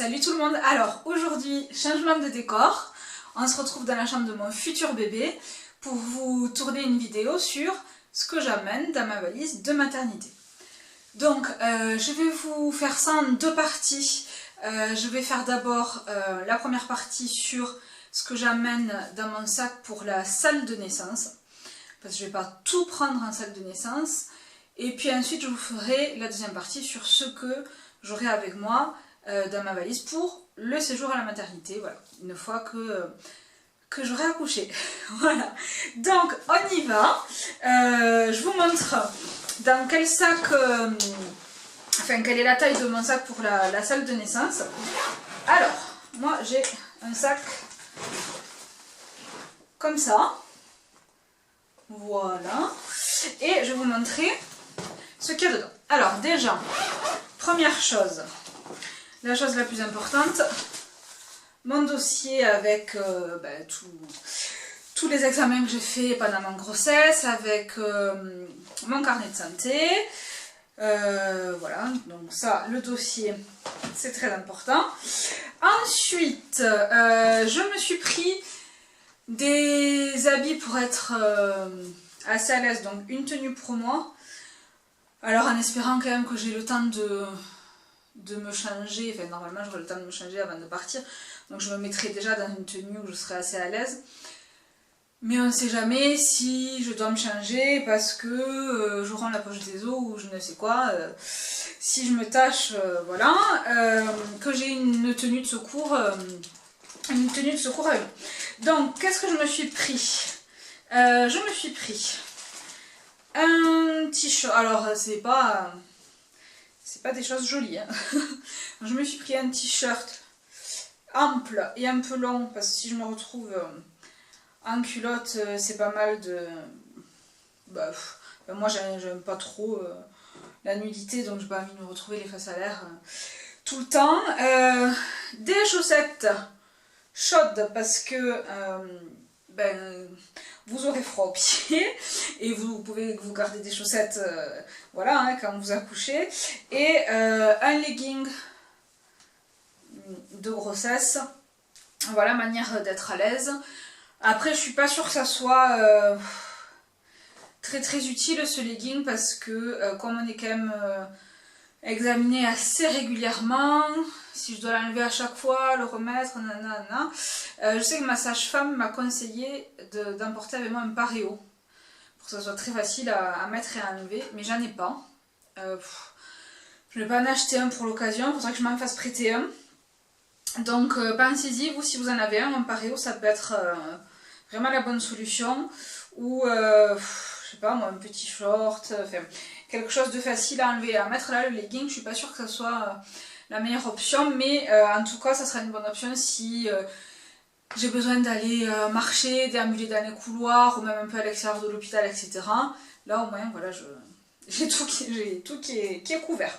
Salut tout le monde. Alors aujourd'hui, changement de décor. On se retrouve dans la chambre de mon futur bébé pour vous tourner une vidéo sur ce que j'amène dans ma valise de maternité. Donc je vais vous faire ça en deux parties. Je vais faire d'abord la première partie sur ce que j'amène dans mon sac pour la salle de naissance. Parce que je ne vais pas tout prendre en sac de naissance. Et puis ensuite je vous ferai la deuxième partie sur ce que j'aurai avec moi dans ma valise pour le séjour à la maternité, voilà, une fois que j'aurai accouché. Voilà, donc on y va. Je vous montre dans quel sac, enfin quelle est la taille de mon sac pour la salle de naissance. Alors, moi j'ai un sac comme ça, voilà, et je vais vous montrer ce qu'il y a dedans. Alors déjà, première chose, la chose la plus importante, mon dossier avec tous les examens que j'ai fait pendant ma grossesse, avec mon carnet de santé, voilà, donc ça, le dossier, c'est très important. Ensuite, je me suis pris des habits pour être assez à l'aise, donc une tenue pour moi. Alors en espérant quand même que j'ai le temps de me changer, enfin normalement j'aurai le temps de me changer avant de partir, donc je me mettrai déjà dans une tenue où je serai assez à l'aise. Mais on ne sait jamais si je dois me changer parce que je rends la poche des os ou je ne sais quoi, si je me tâche, voilà, que j'ai une tenue de secours, avec moi. Donc qu'est-ce que je me suis pris? Je me suis pris un t-shirt, alors c'est pas des choses jolies, hein. Je me suis pris un t-shirt ample et un peu long, parce que si je me retrouve en culotte, c'est pas mal de... moi j'aime pas trop la nudité, donc j'ai pas envie de me retrouver les fesses à l'air tout le temps. Des chaussettes chaudes, parce que vous aurez froid aux pieds et vous pouvez vous garder des chaussettes voilà, hein, quand vous accouchez, et un legging de grossesse, voilà, manière d'être à l'aise. Après je suis pas sûre que ça soit très utile ce legging, parce que comme on est quand même examiné assez régulièrement, si je dois l'enlever à chaque fois, le remettre, nanana, je sais que ma sage-femme m'a conseillé d'emporter avec moi un paréo pour que ça soit très facile à mettre et à enlever, mais j'en ai pas. Je ne vais pas en acheter un pour l'occasion, il faudrait que je m'en fasse prêter un. Donc pensez-y, vous, si vous en avez un paréo, ça peut être vraiment la bonne solution. Ou je sais pas moi, un petit short, enfin quelque chose de facile à enlever et à mettre. Là, le legging, je suis pas sûre que ça soit la meilleure option, mais en tout cas ça sera une bonne option si j'ai besoin d'aller marcher, déambuler dans les couloirs, ou même un peu à l'extérieur de l'hôpital, etc. Là au moins voilà, j'ai tout qui est couvert.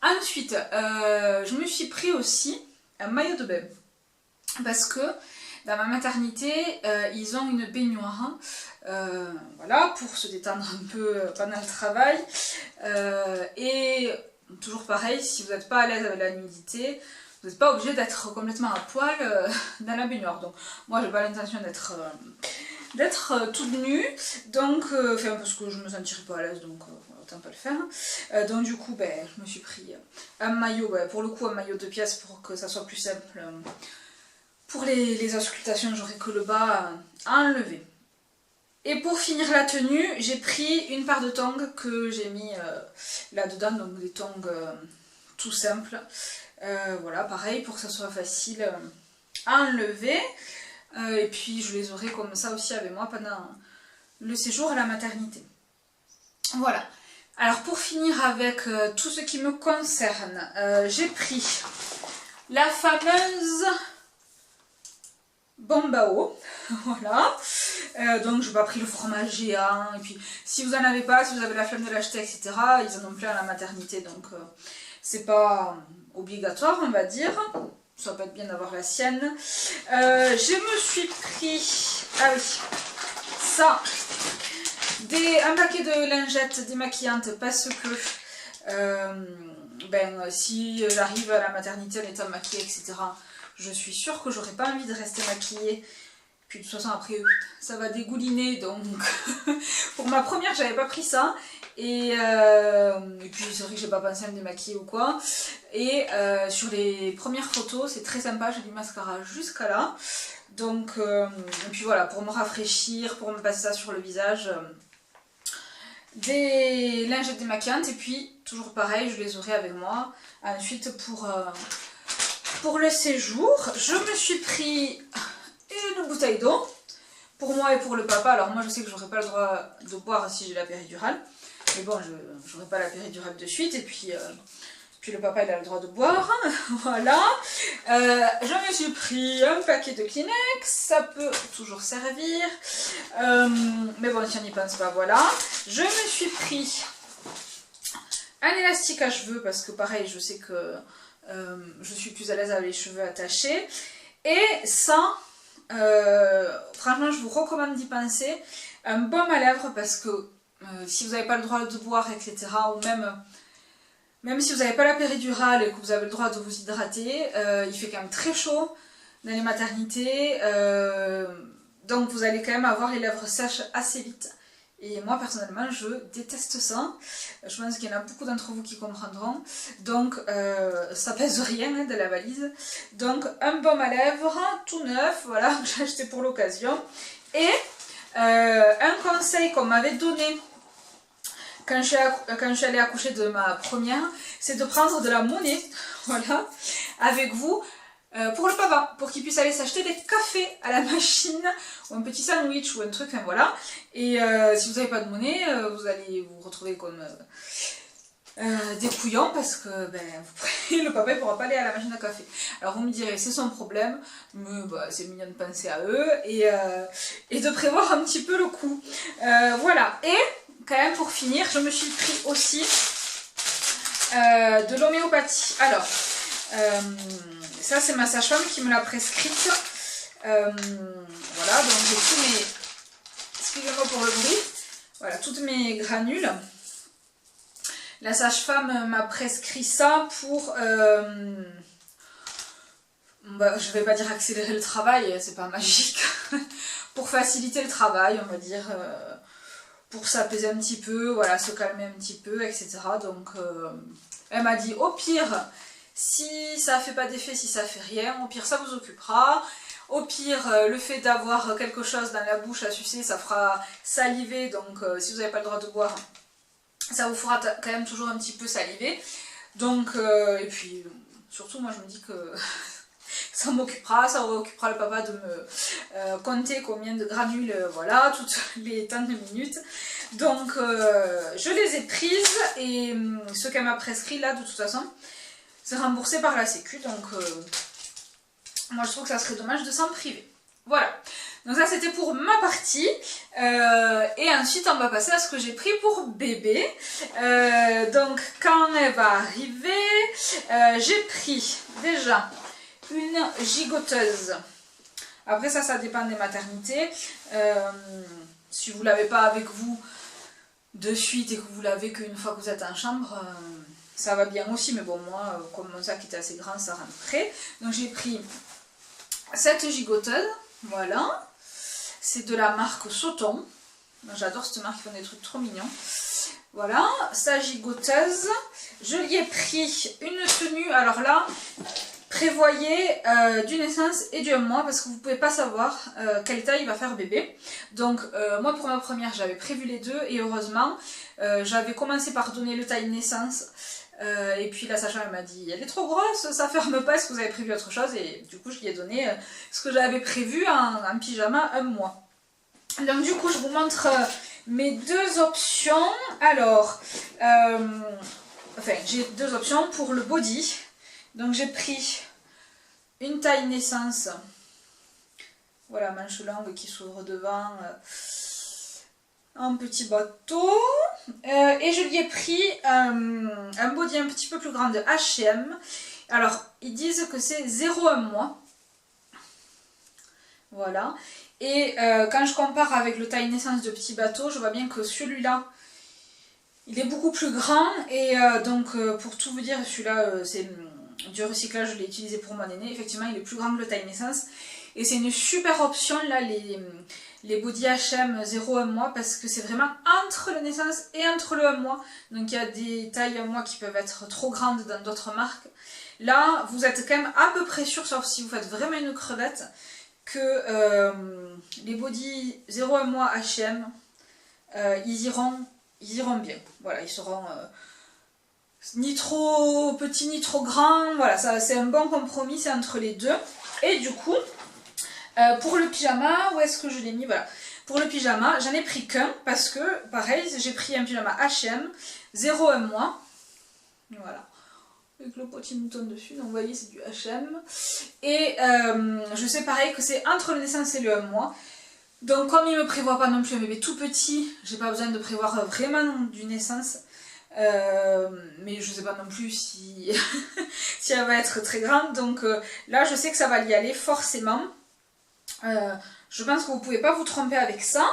Ensuite, je me suis pris aussi un maillot de bain, parce que dans ma maternité, ils ont une baignoire, voilà, pour se détendre un peu pendant le travail. Et toujours pareil, si vous n'êtes pas à l'aise avec la nudité, vous n'êtes pas obligé d'être complètement à poil dans la baignoire. Donc moi, j'ai pas l'intention d'être toute nue, donc, enfin, parce que je me sentirais pas à l'aise, donc autant pas le faire. Donc du coup, je me suis pris un maillot, pour le coup un maillot de pièces pour que ça soit plus simple. Pour les auscultations, j'aurai que le bas à enlever. Et pour finir la tenue, j'ai pris une paire de tongs que j'ai mis là-dedans, donc des tongs tout simples. Voilà, pareil, pour que ça soit facile à enlever. Et puis je les aurai comme ça aussi avec moi pendant le séjour à la maternité. Voilà. Alors pour finir avec tout ce qui me concerne, j'ai pris la fameuse bombe à eau, voilà, donc je n'ai pas pris le fromage géant, et puis si vous en avez pas, si vous avez la flemme de l'acheter, etc., ils en ont plein à la maternité, donc c'est pas obligatoire, on va dire, ça peut être bien d'avoir la sienne. Je me suis pris, ah oui, ça, un paquet de lingettes démaquillantes, parce que si j'arrive à la maternité en étant maquillée, etc., je suis sûre que j'aurais pas envie de rester maquillée. Puis de toute façon après ça va dégouliner, donc pour ma première j'avais pas pris ça. Et puis c'est vrai que j'ai pas pensé à me démaquiller ou quoi. Et sur les premières photos c'est très sympa, j'ai du mascara jusqu'à là. Donc et puis voilà, pour me rafraîchir, pour me passer ça sur le visage. Des lingettes démaquillantes, et puis toujours pareil, je les aurai avec moi. Ensuite pour le séjour, je me suis pris une bouteille d'eau pour moi et pour le papa. Alors moi je sais que j'aurai pas le droit de boire si j'ai la péridurale, mais bon, je n'aurai pas la péridurale de suite, et puis le papa il a le droit de boire. Voilà. Je me suis pris un paquet de Kleenex, ça peut toujours servir, mais bon si on n'y pense pas, voilà. Je me suis pris un élastique à cheveux parce que pareil je sais que je suis plus à l'aise avec les cheveux attachés. Et ça, franchement je vous recommande d'y penser, un baume à lèvres, parce que si vous n'avez pas le droit de boire, etc., ou même si vous n'avez pas la péridurale et que vous avez le droit de vous hydrater, il fait quand même très chaud dans les maternités, donc vous allez quand même avoir les lèvres sèches assez vite. Et moi personnellement je déteste ça, je pense qu'il y en a beaucoup d'entre vous qui comprendront, donc ça pèse rien de la valise. Donc un baume à lèvres tout neuf, voilà, que j'ai acheté pour l'occasion. Et un conseil qu'on m'avait donné quand je suis allée accoucher de ma première, c'est de prendre de la monnaie, voilà, avec vous, pour le papa, pour qu'il puisse aller s'acheter des cafés à la machine, ou un petit sandwich, ou un truc, enfin voilà. Et si vous n'avez pas de monnaie, vous allez vous retrouver comme des couillons, parce que le papa ne pourra pas aller à la machine à café. Alors vous me direz, c'est son problème, mais c'est mignon de penser à eux, et de prévoir un petit peu le coup. Voilà, et quand même pour finir, je me suis pris aussi de l'homéopathie. Alors, ça c'est ma sage-femme qui me l'a prescrite. Voilà, donc j'ai tous mes... Excusez-moi pour le bruit. Voilà, toutes mes granules. La sage-femme m'a prescrit ça pour... je vais pas dire accélérer le travail, c'est pas magique. Pour faciliter le travail, on va dire... pour s'apaiser un petit peu, voilà, se calmer un petit peu, etc. Donc, elle m'a dit, au pire, si ça fait pas d'effet, si ça fait rien, au pire, ça vous occupera. Au pire, le fait d'avoir quelque chose dans la bouche à sucer, ça fera saliver. Donc, si vous n'avez pas le droit de boire, ça vous fera quand même toujours un petit peu saliver. Donc, et puis, surtout, moi, je me dis que... ça m'occupera, ça occupera le papa de me compter combien de granules, voilà, toutes les temps de minutes. Donc je les ai prises, et ce qu'elle m'a prescrit là, de toute façon, c'est remboursé par la sécu, donc moi je trouve que ça serait dommage de s'en priver. Voilà, donc ça c'était pour ma partie, et ensuite on va passer à ce que j'ai pris pour bébé. Donc quand elle va arriver, j'ai pris déjà une gigoteuse. Après ça dépend des maternités. Si vous ne l'avez pas avec vous de suite et que vous l'avez qu'une fois que vous êtes en chambre, ça va bien aussi, mais bon, moi comme mon sac était assez grand, ça rentrait. Donc j'ai pris cette gigoteuse, voilà, c'est de la marque Sauton. J'adore cette marque, ils font des trucs trop mignons. Voilà, sa gigoteuse. Je lui ai pris une tenue, alors là, prévoyez du naissance et du 1 mois, parce que vous ne pouvez pas savoir quelle taille va faire bébé. Donc moi pour ma première j'avais prévu les deux, et heureusement j'avais commencé par donner le taille naissance, et puis la sage-femme m'a dit elle est trop grosse, ça ferme pas, est-ce que vous avez prévu autre chose, et du coup je lui ai donné ce que j'avais prévu en pyjama 1 mois. Donc du coup je vous montre mes deux options. Alors j'ai deux options pour le body. Donc j'ai pris une taille naissance, voilà, manche longue qui s'ouvre devant, un petit bateau, et je lui ai pris un body un petit peu plus grand de H&M. Alors ils disent que c'est 0,1 mois, voilà, et quand je compare avec le taille naissance de petit bateau, je vois bien que celui-là il est beaucoup plus grand et donc pour tout vous dire, celui-là c'est du recyclage, je l'ai utilisé pour mon aîné. Effectivement, il est plus grand que le taille naissance. Et c'est une super option là, les body H&M 0-1 mois, parce que c'est vraiment entre le naissance et entre le 1 mois. Donc il y a des tailles 1 mois qui peuvent être trop grandes dans d'autres marques. Là, vous êtes quand même à peu près sûr, sauf si vous faites vraiment une crevette, que les body 0-1 mois H&M, ils iront bien. Voilà, ils seront ni trop petits ni trop grands. Voilà, ça c'est un bon compromis, c'est entre les deux. Et du coup, pour le pyjama, où est-ce que je l'ai mis? Voilà. Pour le pyjama, j'en ai pris qu'un parce que, pareil, j'ai pris un pyjama H&M 0-1 mois. Voilà. Avec le petit mouton dessus, donc vous voyez, c'est du H&M. Et je sais pareil que c'est entre le naissance et le 1 mois. Donc comme il ne me prévoit pas non plus un bébé tout petit, j'ai pas besoin de prévoir vraiment du naissance. Mais je sais pas non plus si, si elle va être très grande. Donc là, je sais que ça va y aller forcément. Je pense que vous pouvez pas vous tromper avec ça.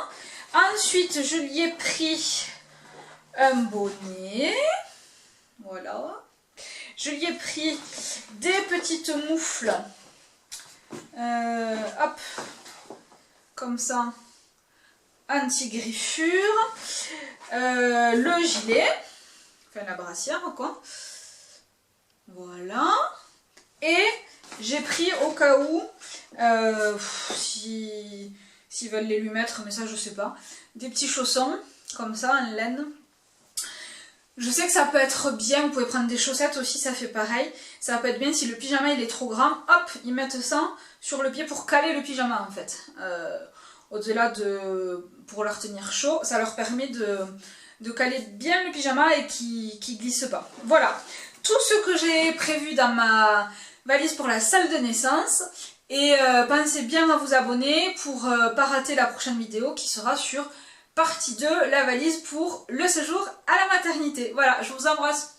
Ensuite, je lui ai pris un bonnet. Voilà. Je lui ai pris des petites moufles. Hop. Comme ça. Anti-griffure. Le gilet. Enfin, la brassière, quoi. Voilà. Et j'ai pris au cas où, s'ils veulent les lui mettre, mais ça je sais pas, des petits chaussons, comme ça, en laine. Je sais que ça peut être bien, vous pouvez prendre des chaussettes aussi, ça fait pareil. Ça peut être bien si le pyjama il est trop grand, hop, ils mettent ça sur le pied pour caler le pyjama en fait. Au-delà de... pour leur tenir chaud, ça leur permet de caler bien le pyjama et qui glisse pas. Voilà, tout ce que j'ai prévu dans ma valise pour la salle de naissance. Et pensez bien à vous abonner pour pas rater la prochaine vidéo qui sera sur partie 2, la valise pour le séjour à la maternité. Voilà, je vous embrasse.